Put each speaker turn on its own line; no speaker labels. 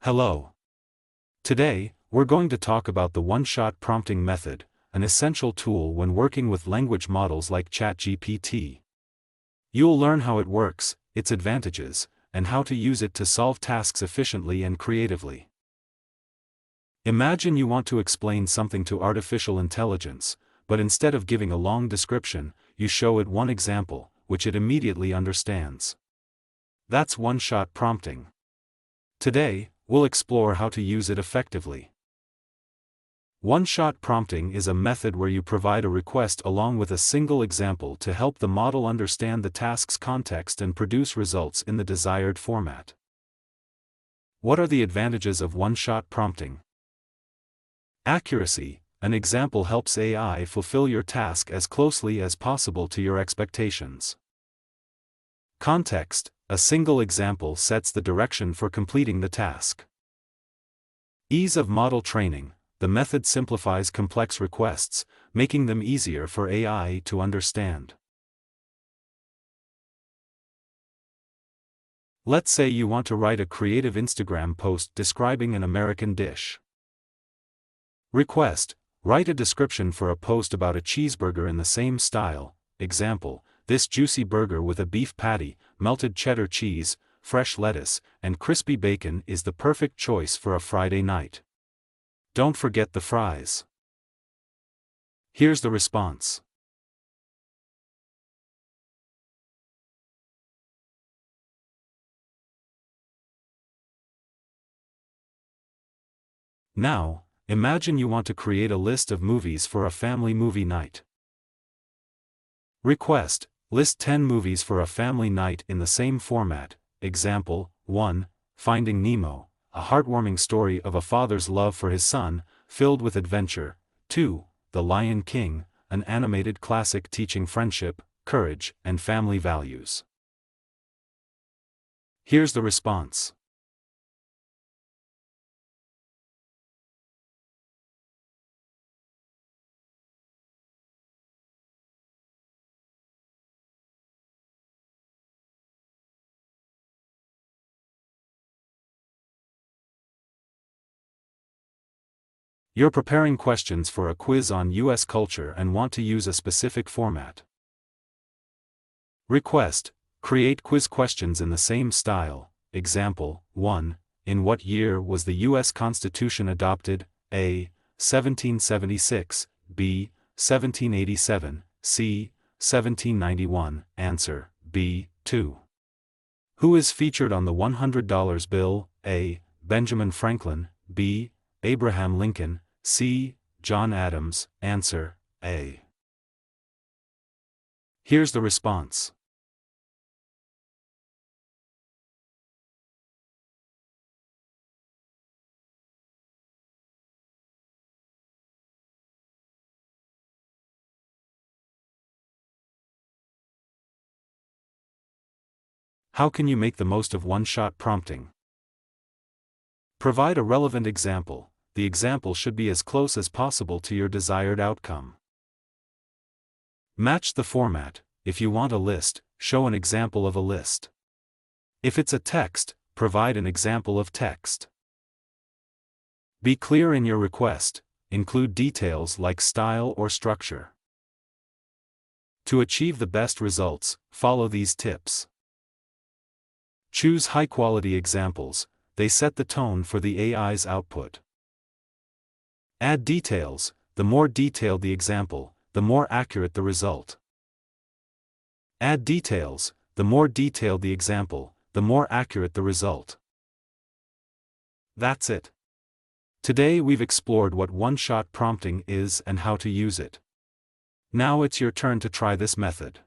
Hello. Today, we're going to talk about the one-shot prompting method, an essential tool when working with language models like ChatGPT. You'll learn how it works, its advantages, and how to use it to solve tasks efficiently and creatively. Imagine you want to explain something to artificial intelligence, but instead of giving a long description, you show it one example, which it immediately understands. That's one-shot prompting. Today, we'll explore how to use it effectively. One-shot prompting is a method where you provide a request along with a single example to help the model understand the task's context and produce results in the desired format. What are the advantages of one-shot prompting? Accuracy. An example helps AI fulfill your task as closely as possible to your expectations. Context. A single example sets the direction for completing the task. Ease of model training. The method simplifies complex requests, making them easier for AI to understand. Let's say you want to write a creative Instagram post describing an American dish. Request: write a description for a post about a cheeseburger in the same style. Example: this juicy burger with a beef patty, melted cheddar cheese, fresh lettuce, and crispy bacon is the perfect choice for a Friday night. Don't forget the fries. Here's the response. Now, imagine you want to create a list of movies for a family movie night. Request: list 10 movies for a family night in the same format. Example: 1. Finding Nemo, a heartwarming story of a father's love for his son, filled with adventure. 2. The Lion King, an animated classic teaching friendship, courage, and family values. Here's the response. You're preparing questions for a quiz on US culture and want to use a specific format. Request: create quiz questions in the same style. Example: 1. In what year was the US Constitution adopted? A. 1776, B. 1787, C. 1791, answer, B. 2. Who is featured on the $100 bill? A. Benjamin Franklin, B. Abraham Lincoln, C. John Adams, answer, A. Here's the response. How can you make the most of one-shot prompting? Provide a relevant example. The example should be as close as possible to your desired outcome. Match the format. If you want a list, show an example of a list. If it's a text, provide an example of text. Be clear in your request. Include details like style or structure. To achieve the best results, follow these tips. Choose high-quality examples. They set the tone for the AI's output. Add details. The more detailed the example, the more accurate the result. Add details. The more detailed the example, the more accurate the result. That's it. Today we've explored what one-shot prompting is and how to use it. Now it's your turn to try this method.